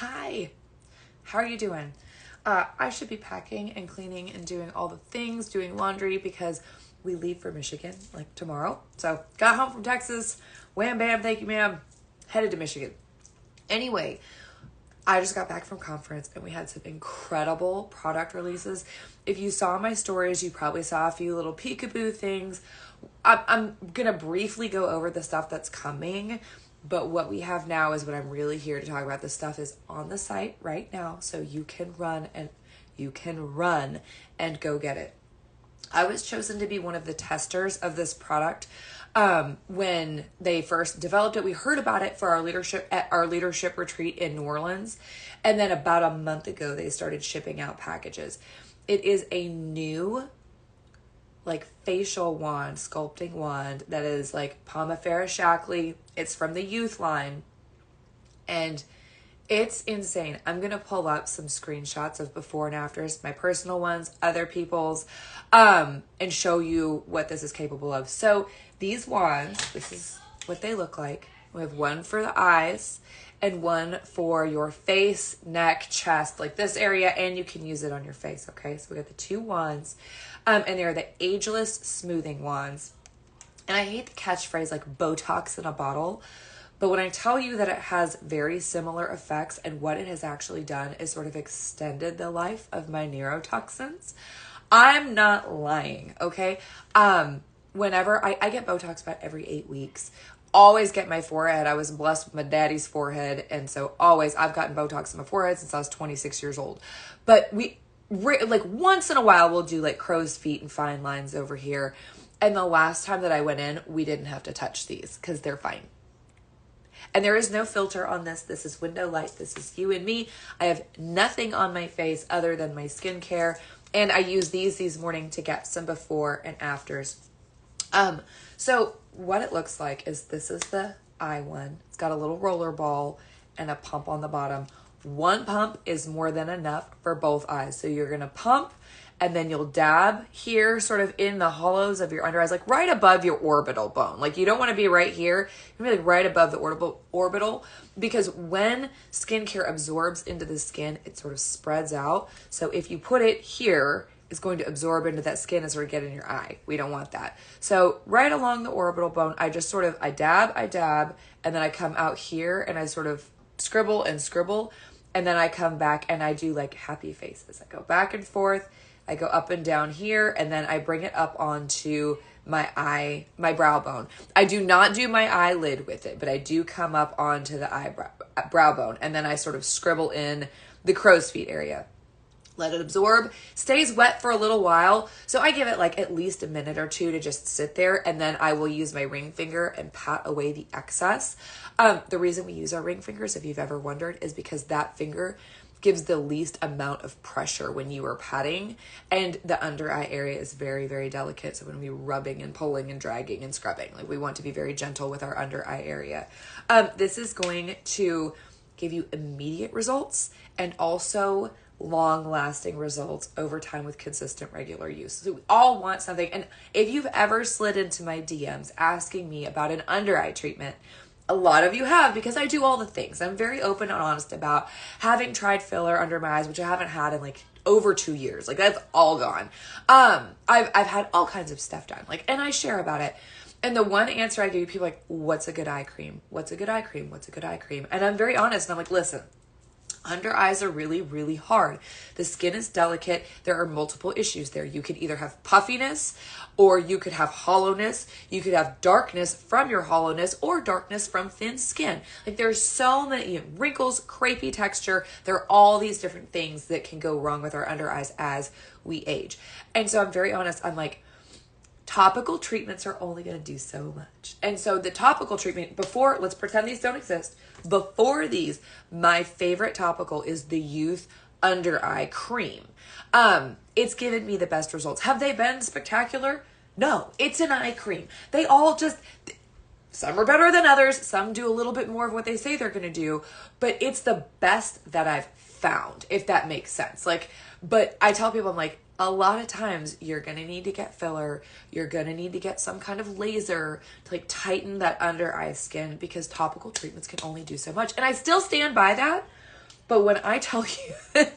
Hi, how are you doing? I should be packing and cleaning and doing all the things, doing laundry because we leave for Michigan like tomorrow. So got home from Texas, wham bam, thank you ma'am, headed to Michigan. Anyway, I just got back from conference and we had some incredible product releases. If you saw my stories, you probably saw a few little peekaboo things. I'm going to briefly go over the stuff that's coming, but what we have now is what I'm really here to talk about. This stuff is on the site right now, so you can run and go get it. I was chosen to be one of the testers of this product. When they first developed it, we heard about it for our leadership retreat in New Orleans. And then about a month ago, they started shipping out packages. It is a new facial wand, sculpting wand that is like Pomifera Shackley. It's from the youth line. And it's insane. I'm going to pull up some screenshots of before and afters, my personal ones, other people's, and show you what this is capable of. So these wands, this is what they look like. We have one for the eyes and one for your face, neck, chest, like this area, and you can use it on your face, okay? So we got the two wands, and they're the ageless smoothing wands. And I hate the catchphrase like Botox in a bottle, but when I tell you that it has very similar effects and what it has actually done is sort of extended the life of my neurotoxins, I'm not lying, okay? Whenever I get Botox about every 8 weeks, always get my forehead. I was blessed with my daddy's forehead, and so always I've gotten Botox in my forehead since I was 26 years old. But once in a while we'll do like crow's feet and fine lines over here. And the last time that I went in, we didn't have to touch these because they're fine. And there is no filter on this. This is window light. This is you and me. I have nothing on my face other than my skincare. And I use these morning to get some before and afters. So what it looks like is this is the eye one. It's got a little roller ball and a pump on the bottom. One pump is more than enough for both eyes. So you're going to pump and then you'll dab here sort of in the hollows of your under eyes, like right above your orbital bone. Like you don't want to be right here. You want to be like right above the orbital because when skincare absorbs into the skin, it sort of spreads out. So if you put it here, it's going to absorb into that skin and sort of get in your eye. We don't want that. So right along the orbital bone, I dab, and then I come out here and I sort of scribble, and then I come back and I do like happy faces. I go back and forth. I go up and down here, and then I bring it up onto my brow bone. I do not do my eyelid with it, but I do come up onto the brow bone, and then I sort of scribble in the crow's feet area. Let it absorb, stays wet for a little while. So I give it like at least a minute or two to just sit there, and then I will use my ring finger and pat away the excess. The reason we use our ring fingers, if you've ever wondered, is because that finger gives the least amount of pressure when you are patting, and the under eye area is very, very delicate. So when we're rubbing and pulling and dragging and scrubbing, like we want to be very gentle with our under eye area. This is going to give you immediate results and also long-lasting results over time with consistent regular use. So we all want something. And if you've ever slid into my DMs asking me about an under eye treatment, a lot of you have, because I do all the things. I'm very open and honest about having tried filler under my eyes, which I haven't had in like over 2 years. Like that's all gone. I've had all kinds of stuff done, and I share about it. And the one answer I give people what's a good eye cream? What's a good eye cream? What's a good eye cream? And I'm very honest. And I'm like, listen, under eyes are really, really hard. The skin is delicate. There are multiple issues there. You could either have puffiness, or you could have hollowness. You could have darkness from your hollowness, or darkness from thin skin. Like there's so many wrinkles, crepey texture. There are all these different things that can go wrong with our under eyes as we age. And so I'm very honest. I'm like, topical treatments are only going to do so much. And so the topical treatment before, let's pretend these don't exist. Before these, my favorite topical is the Youth Under Eye Cream. It's given me the best results. Have they been spectacular? No, it's an eye cream. They all some are better than others. Some do a little bit more of what they say they're going to do, but it's the best that I've found, if that makes sense. But I tell people, I'm like, a lot of times you're going to need to get filler. You're going to need to get some kind of laser to tighten that under eye skin because topical treatments can only do so much. And I still stand by that. But when I tell you that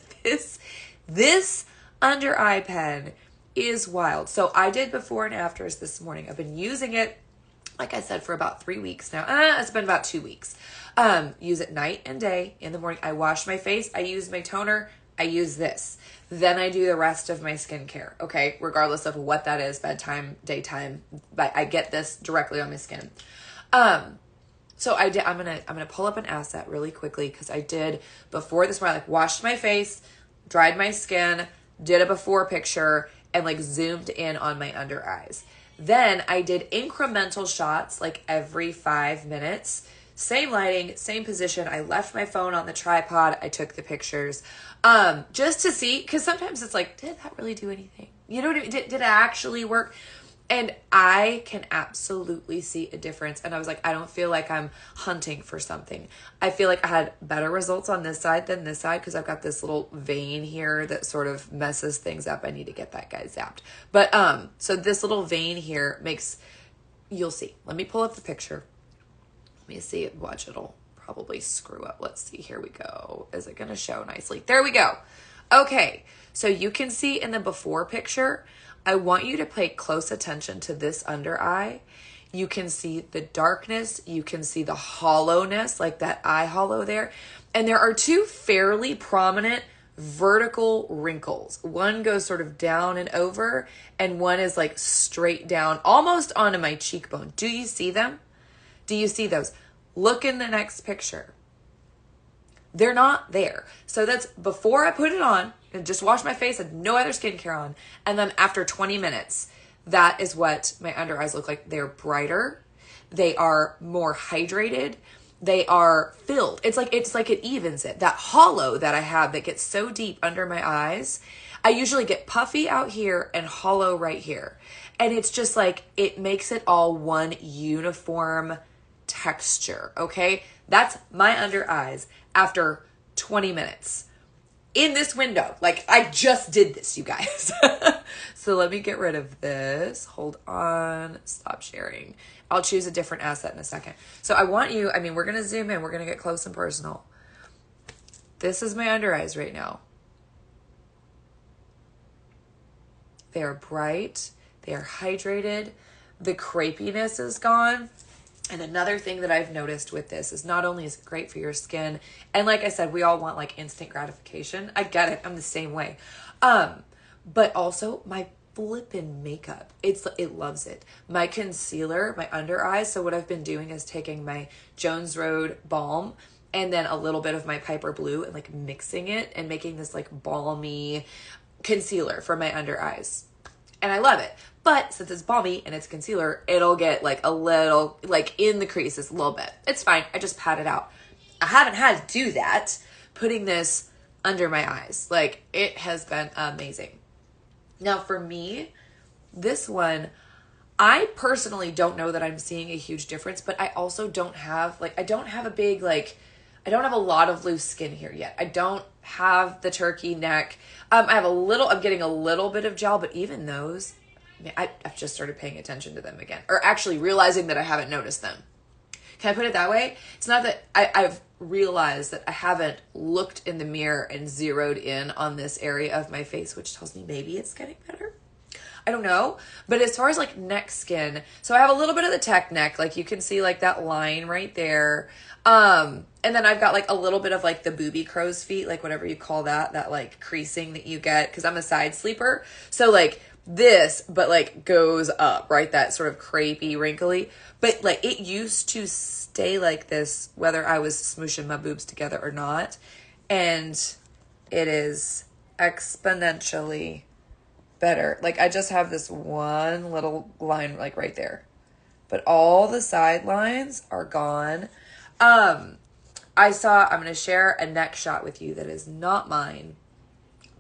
this under eye pen is wild. So I did before and afters this morning. I've been using it, like I said, for about 3 weeks now. It's been about 2 weeks. Use it night and day. In the morning, I wash my face. I use my toner. I use this. Then I do the rest of my skincare. Okay, regardless of what that is, bedtime, daytime. But I get this directly on my skin. So I did. I'm gonna pull up an asset really quickly because I did before this where I like washed my face, dried my skin, did a before picture, and like zoomed in on my under eyes. Then I did incremental shots like every 5 minutes. Same lighting, same position. I left my phone on the tripod. I took the pictures just to see, because sometimes it's like, did that really do anything? You know what I mean? Did it actually work? And I can absolutely see a difference. And I was like, I don't feel like I'm hunting for something. I feel like I had better results on this side than this side because I've got this little vein here that sort of messes things up. I need to get that guy zapped. But so this little vein here makes, you'll see. Let me pull up the picture. Let me see it. Watch, it'll probably screw up. Let's see. Here we go. Is it going to show nicely? There we go. Okay. So you can see in the before picture, I want you to pay close attention to this under eye. You can see the darkness. You can see the hollowness, like that eye hollow there. And there are two fairly prominent vertical wrinkles. One goes sort of down and over, and one is like straight down, almost onto my cheekbone. Do you see them? Do you see those? Look in the next picture. They're not there. So that's before I put it on and just wash my face and no other skincare on. And then after 20 minutes, that is what my under eyes look like. They're brighter. They are more hydrated. They are filled. It's like it evens it. That hollow that I have that gets so deep under my eyes, I usually get puffy out here and hollow right here. And it's just like, it makes it all one uniform texture, okay? That's my under eyes after 20 minutes in this window. Like, I just did this, you guys. So let me get rid of this. Hold on. Stop sharing. I'll choose a different asset in a second. So I want you, I mean, we're going to zoom in. We're going to get close and personal. This is my under eyes right now. They are bright. They are hydrated. The crepiness is gone. And another thing that I've noticed with this is not only is it great for your skin, and like I said, we all want like instant gratification. I get it. I'm the same way. But also my flippin' makeup. It loves it. My concealer, my under eyes. So what I've been doing is taking my Jones Road balm and then a little bit of my Piper Blue and like mixing it and making this like balmy concealer for my under eyes. And I love it. But since it's balmy and it's concealer, it'll get like a little, like in the creases a little bit. It's fine. I just pat it out. I haven't had to do that putting this under my eyes. Like, it has been amazing. Now for me, this one, I personally don't know that I'm seeing a huge difference, but I also don't have, like, I don't have a big, like, I don't have a lot of loose skin here yet. I don't have the turkey neck. I have I'm getting a little bit of gel, but even those, I've just started paying attention to them again, or actually realizing that I haven't noticed them. Can I put it that way? It's not that I've realized that I haven't looked in the mirror and zeroed in on this area of my face, which tells me maybe it's getting better. I don't know. But as far as like neck skin, so I have a little bit of the tech neck, like you can see like that line right there. And then I've got like a little bit of like the booby crow's feet, like whatever you call that like creasing that you get, because I'm a side sleeper. So like this, but like goes up, right? That sort of crepey, wrinkly. But like it used to stay like this, whether I was smooshing my boobs together or not. And it is exponentially better. Like I just have this one little line like right there, but all the side lines are gone. I'm going to share a neck shot with you that is not mine.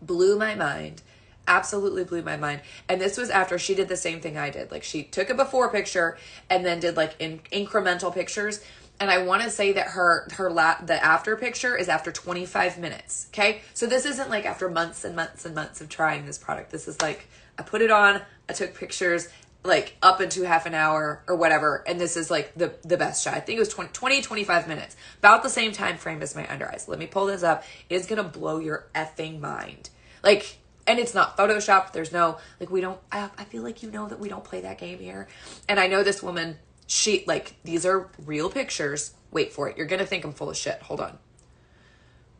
Blew my mind. Absolutely blew my mind. And this was after she did the same thing I did. Like she took a before picture and then did like incremental pictures. And I want to say that the after picture is after 25 minutes. Okay. So this isn't like after months and months and months of trying this product. This is like, I put it on, I took pictures, like up into half an hour or whatever. And this is like the best shot. I think it was 25 minutes, about the same time frame as my under eyes. Let me pull this up. It's going to blow your effing mind. Like, and it's not Photoshopped. There's no, like, we don't, I feel like, you know, that we don't play that game here. And I know this woman, she, like, these are real pictures. Wait for it. You're going to think I'm full of shit. Hold on.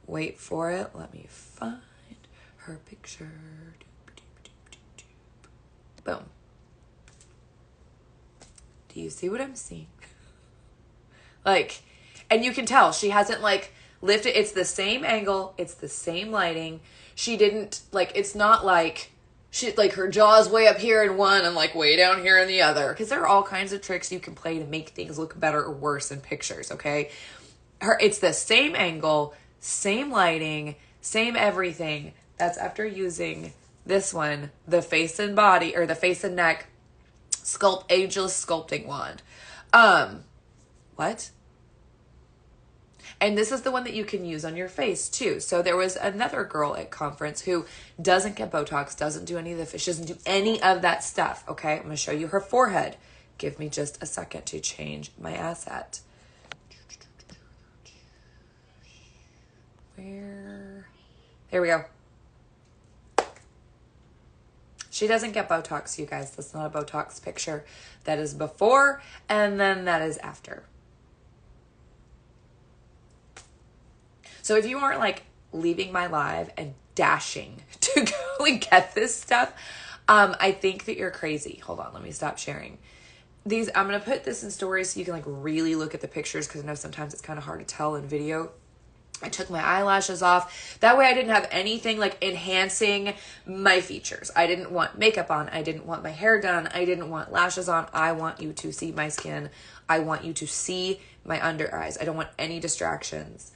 Wait for it. Let me find her picture. Boom. Do you see what I'm seeing? Like, and you can tell she hasn't like lifted. It's the same angle. It's the same lighting. She didn't like, it's not like she, like her jaw's way up here in one and like way down here in the other. Cause there are all kinds of tricks you can play to make things look better or worse in pictures. Okay. It's the same angle, same lighting, same everything. That's after using this one, the face and body, or the face and neck ageless sculpting wand. What? And this is the one that you can use on your face too. So there was another girl at conference who doesn't get Botox, doesn't do any of the, she doesn't do any of that stuff. Okay. I'm going to show you her forehead. Give me just a second to change my asset. There we go. She doesn't get Botox, you guys. That's not a Botox picture. That is before, and then that is after. So if you aren't like leaving my live and dashing to go and get this stuff, I think that you're crazy. Hold on, let me stop sharing. These, I'm going to put this in stories so you can like really look at the pictures, because I know sometimes it's kind of hard to tell in video. I took my eyelashes off. That way I didn't have anything like enhancing my features. I didn't want makeup on. I didn't want my hair done. I didn't want lashes on. I want you to see my skin. I want you to see my under eyes. I don't want any distractions.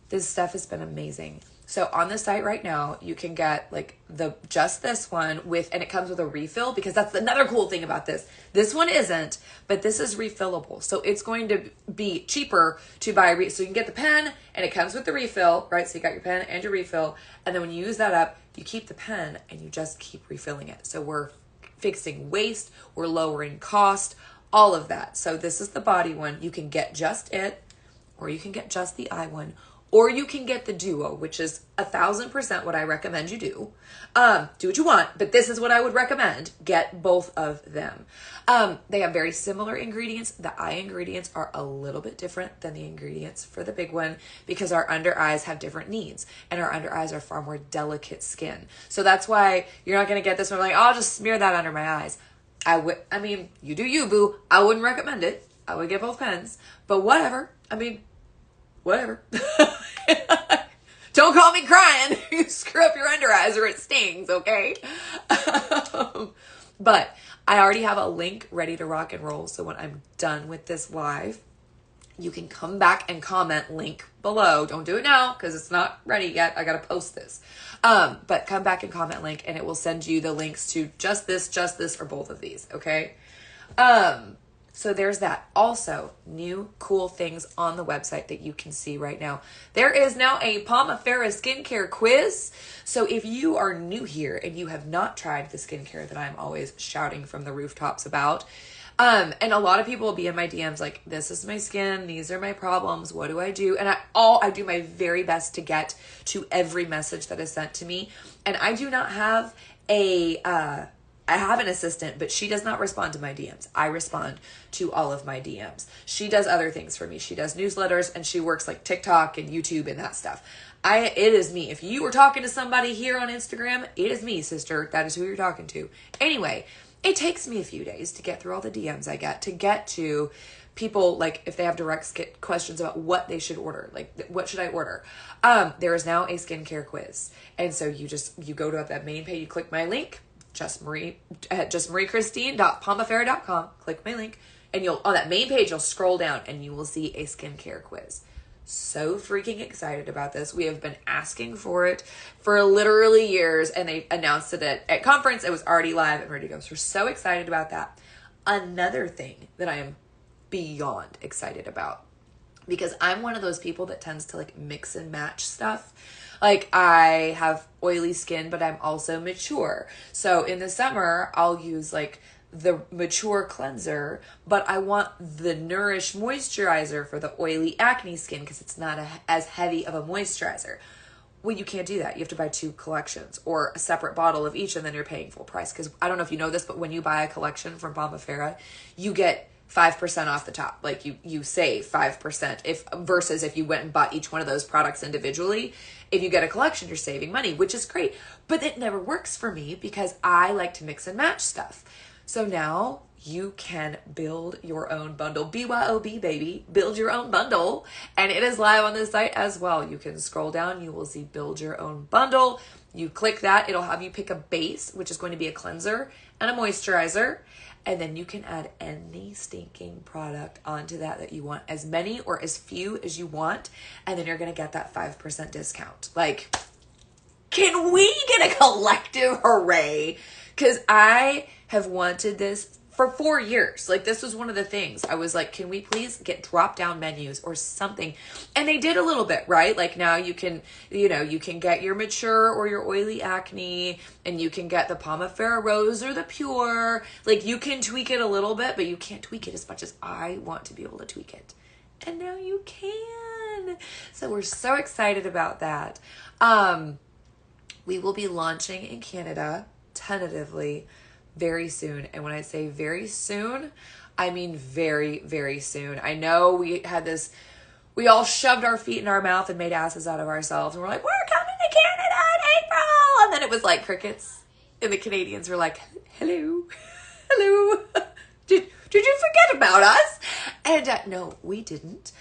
This stuff has been amazing. So on the site right now, you can get like just this one with, and it comes with a refill, because that's another cool thing about this. This one isn't, but this is refillable. So it's going to be cheaper to buy, so you can get the pen and it comes with the refill, right? So you got your pen and your refill. And then when you use that up, you keep the pen and you just keep refilling it. So we're fixing waste, we're lowering cost, all of that. So this is the body one. You can get just it, or you can get just the eye one, or you can get the duo, which is 1,000% what I recommend you do. Do what you want, but this is what I would recommend. Get both of them. They have very similar ingredients. The eye ingredients are a little bit different than the ingredients for the big one, because our under eyes have different needs, and our under eyes are far more delicate skin. So that's why you're not going to get this one like, oh, I'll just smear that under my eyes. I mean, you do you, boo. I wouldn't recommend it. I would get both pens, but whatever. I mean, whatever. Don't call me crying. You screw up your under eyes or it stings, okay? But I already have a link ready to rock and roll. So when I'm done with this live, you can come back and comment link below. Don't do it now because it's not ready yet. I got to post this. But come back and comment link, and it will send you the links to just this, or both of these, okay? So there's that. Also, new cool things on the website that you can see right now. There is now a Pomifera skincare quiz. So if you are new here and you have not tried the skincare that I'm always shouting from the rooftops about, and a lot of people will be in my DMs like, this is my skin, these are my problems, what do I do? And I do my very best to get to every message that is sent to me. And I do not have I have an assistant, but she does not respond to my DMs. I respond to all of my DMs. She does other things for me. She does newsletters, and she works like TikTok and YouTube and that stuff. It is me. If you were talking to somebody here on Instagram, it is me, sister. That is who you're talking to. Anyway, it takes me a few days to get through all the DMs I get, to get to people, like if they have direct questions about what they should order, like what should I order? There is now a skincare quiz. And so you go to that main page, you click my link, justmariechristine.pomifera.com, click my link, and on that main page, you'll scroll down and you will see a skincare quiz. So freaking excited about this. We have been asking for it for literally years, and they announced it at conference. It was already live and ready to go. So we're so excited about that. Another thing that I am beyond excited about, because I'm one of those people that tends to like mix and match stuff. Like I have oily skin, but I'm also mature. So in the summer, I'll use like the mature cleanser, but I want the Nourish moisturizer for the oily acne skin because it's not as heavy of a moisturizer. Well, you can't do that. You have to buy 2 collections or a separate bottle of each, and then you're paying full price. Because I don't know if you know this, but when you buy a collection from Pomifera, you get 5% off the top. Like you save 5% versus if you went and bought each one of those products individually. If you get a collection, you're saving money, which is great. But it never works for me because I like to mix and match stuff. So now you can build your own bundle. BYOB, baby. Build your own bundle. And it is live on the site as well. You can scroll down. You will see build your own bundle. You click that. It'll have you pick a base, which is going to be a cleanser and a moisturizer. And then you can add any stinking product onto that you want. As many or as few as you want. And then you're going to get that 5% discount. Like, can we get a collective hooray? Because I have wanted this for 4 years. Like, this was one of the things. I was like, can we please get drop-down menus or something? And they did a little bit, right? Like, now you can, you can get your mature or your oily acne, and you can get the Pomifera Rose or the Pure. Like, you can tweak it a little bit, but you can't tweak it as much as I want to be able to tweak it. And now you can. So we're so excited about that. We will be launching in Canada tentatively very soon. And when I say very soon, I mean very, very soon. I know we all shoved our feet in our mouth and made asses out of ourselves. And we're like, we're coming to Canada in April. And then it was like crickets. And the Canadians were like, hello, hello. Did you forget about us? And no, we didn't.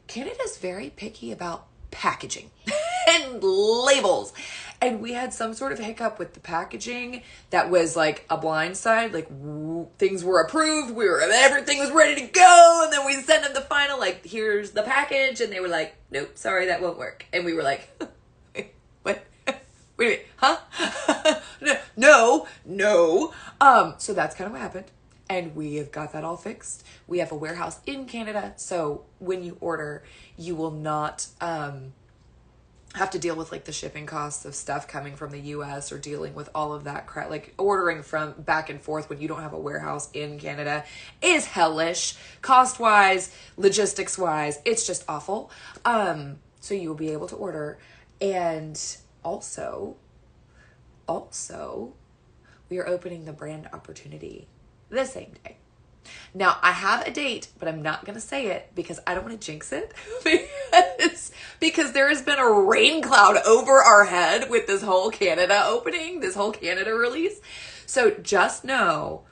Canada's very picky about packaging and labels. And we had some sort of hiccup with the packaging that was like a blindside. Like, things were approved. Everything was ready to go. And then we sent them the final, like, here's the package. And they were like, nope, sorry, that won't work. And we were like, wait, what? Wait a minute, huh? No. So that's kind of what happened. And we have got that all fixed. We have a warehouse in Canada. So when you order, you will not have to deal with like the shipping costs of stuff coming from the US or dealing with all of that crap. Like, ordering from back and forth when you don't have a warehouse in Canada is hellish. Cost-wise, logistics-wise, it's just awful. So you will be able to order. And also, we are opening the brand opportunity the same day. Now, I have a date, but I'm not going to say it because I don't want to jinx it. because there has been a rain cloud over our head with this whole Canada opening, this whole Canada release. So just know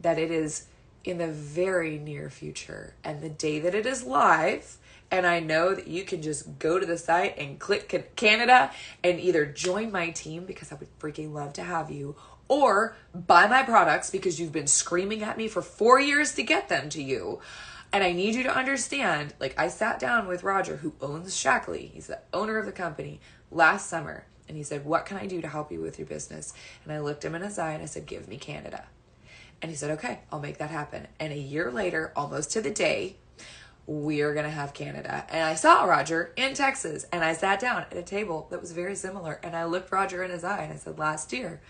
that it is in the very near future. And the day that it is live, and I know that you can just go to the site and click Canada and either join my team, because I would freaking love to have you, or buy my products because you've been screaming at me for 4 years to get them to you. And I need you to understand, like, I sat down with Roger, who owns Shackley. He's the owner of the company, last summer. And he said, what can I do to help you with your business? And I looked him in his eye and I said, give me Canada. And he said, okay, I'll make that happen. And a year later, almost to the day, we are going to have Canada. And I saw Roger in Texas, and I sat down at a table that was very similar. And I looked Roger in his eye and I said, last year,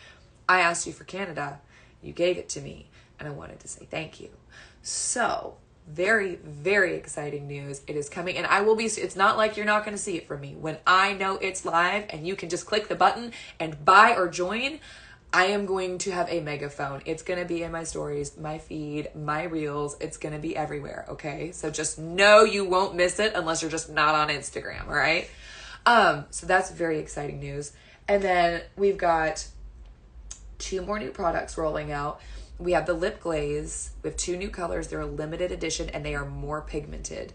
I asked you for Canada, you gave it to me, and I wanted to say thank you. So, very, very exciting news. It is coming, and it's not like you're not going to see it from me. When I know it's live and you can just click the button and buy or join, I am going to have a megaphone. It's going to be in my stories, my feed, my reels. It's going to be everywhere, okay? So just know you won't miss it unless you're just not on Instagram, all right? So that's very exciting news. And then we've got 2 more new products rolling out. We have the lip glaze. We have 2 new colors. They're a limited edition and they are more pigmented.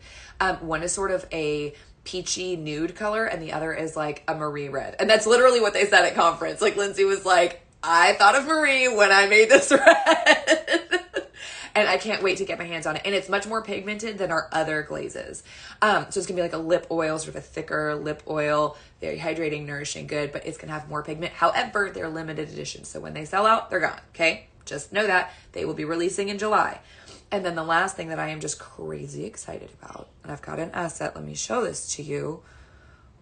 One is sort of a peachy nude color and the other is like a Marie red. And that's literally what they said at conference. Like, Lindsay was like, I thought of Marie when I made this red. And I can't wait to get my hands on it. And it's much more pigmented than our other glazes. So it's going to be like a lip oil, sort of a thicker lip oil, very hydrating, nourishing, good, but it's going to have more pigment. However, they're limited editions. So when they sell out, they're gone, okay? Just know that. They will be releasing in July. And then the last thing that I am just crazy excited about, and I've got an asset. Let me show this to you.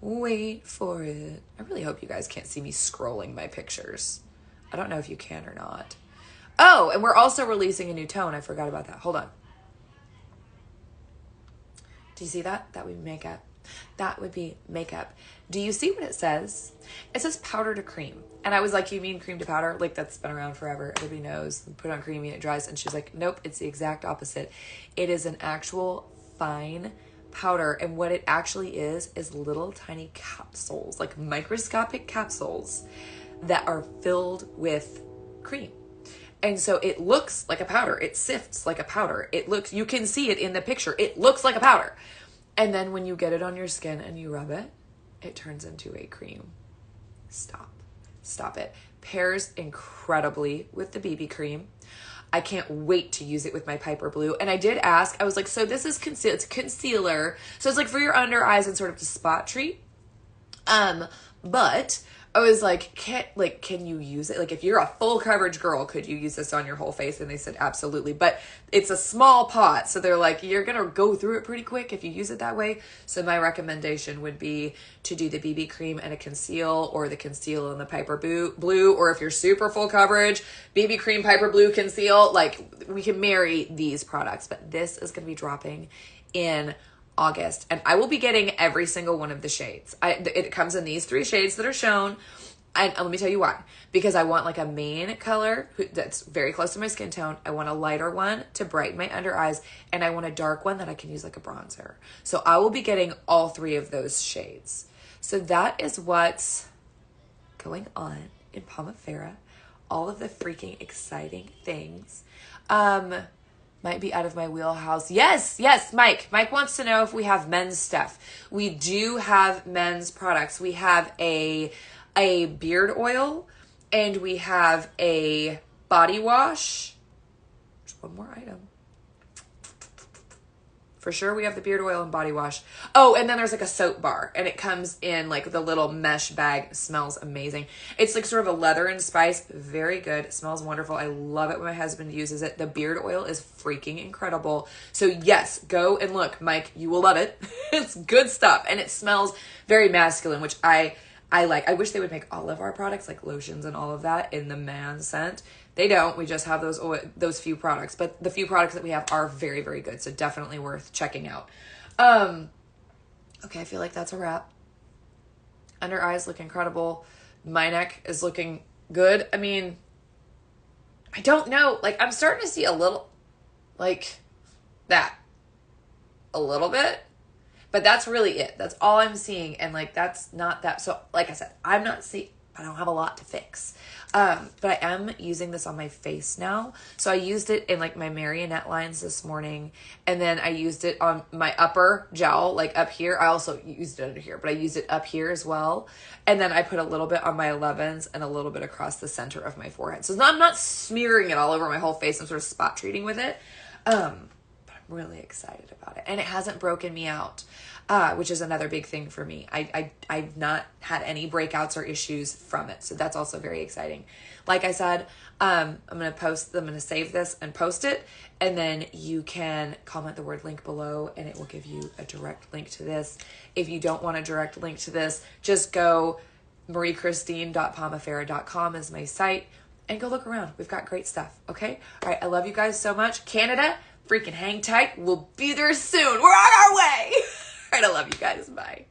Wait for it. I really hope you guys can't see me scrolling my pictures. I don't know if you can or not. Oh, and we're also releasing a new tone. I forgot about that. Hold on. Do you see that? That would be makeup. That would be makeup. Do you see what it says? It says powder to cream. And I was like, you mean cream to powder? Like, that's been around forever. Everybody knows. Put it on creamy and it dries. And she's like, nope, it's the exact opposite. It is an actual fine powder. And what it actually is little tiny capsules, like microscopic capsules that are filled with cream. And so it looks like a powder. It sifts like a powder. You can see it in the picture. It looks like a powder. And then when you get it on your skin and you rub it, it turns into a cream. Stop it. Pairs incredibly with the BB cream. I can't wait to use it with my Piper Blue. And I did ask, I was like, so this is it's concealer. So it's like for your under eyes and sort of to spot treat. But I was like, can you use it? Like, if you're a full coverage girl, could you use this on your whole face? And they said, absolutely. But it's a small pot. So they're like, you're going to go through it pretty quick if you use it that way. So my recommendation would be to do the BB cream and a conceal, or the conceal and the Piper Blue. Or if you're super full coverage, BB cream, Piper Blue, conceal. Like, we can marry these products. But this is going to be dropping in August, and I will be getting every single one of the shades. It comes in these 3 shades that are shown, and let me tell you why. Because I want like a main color that's very close to my skin tone. I want a lighter one to brighten my under eyes, and I want a dark one that I can use like a bronzer. So I will be getting all 3 of those shades. So that is what's going on in Pomifera. All of the freaking exciting things. Might be out of my wheelhouse. Yes, Mike. Mike wants to know if we have men's stuff. We do have men's products. We have a beard oil, and we have a body wash. There's one more item. For sure, we have the beard oil and body wash. Oh, and then there's like a soap bar, and it comes in like the little mesh bag. It smells amazing. It's like sort of a leather and spice. Very good. It smells wonderful. I love it when my husband uses it. The beard oil is freaking incredible. So yes, go and look, Mike. You will love it. It's good stuff, and it smells very masculine, which I like. I wish they would make all of our products, like lotions and all of that, in the man scent. They don't. We just have those few products. But the few products that we have are very, very good. So definitely worth checking out. Okay, I feel like that's a wrap. Under eyes look incredible. My neck is looking good. I mean, I don't know. Like, I'm starting to see a little, like, that. A little bit. But that's really it. That's all I'm seeing. And, like, that's not that. So, like I said, I don't have a lot to fix. But I am using this on my face now. So I used it in like my marionette lines this morning. And then I used it on my upper jowl, like up here. I also used it under here, but I used it up here as well. And then I put a little bit on my 11s and a little bit across the center of my forehead. So I'm not smearing it all over my whole face. I'm sort of spot treating with it. But I'm really excited about it. And it hasn't broken me out. Which is another big thing for me. I've not had any breakouts or issues from it. So that's also very exciting. Like I said, I'm going to save this and post it. And then you can comment the word link below and it will give you a direct link to this. If you don't want a direct link to this, just go mariechristine.pomifera.com is my site and go look around. We've got great stuff. Okay. All right. I love you guys so much. Canada, freaking hang tight. We'll be there soon. We're on our way. All right, I love you guys. Bye.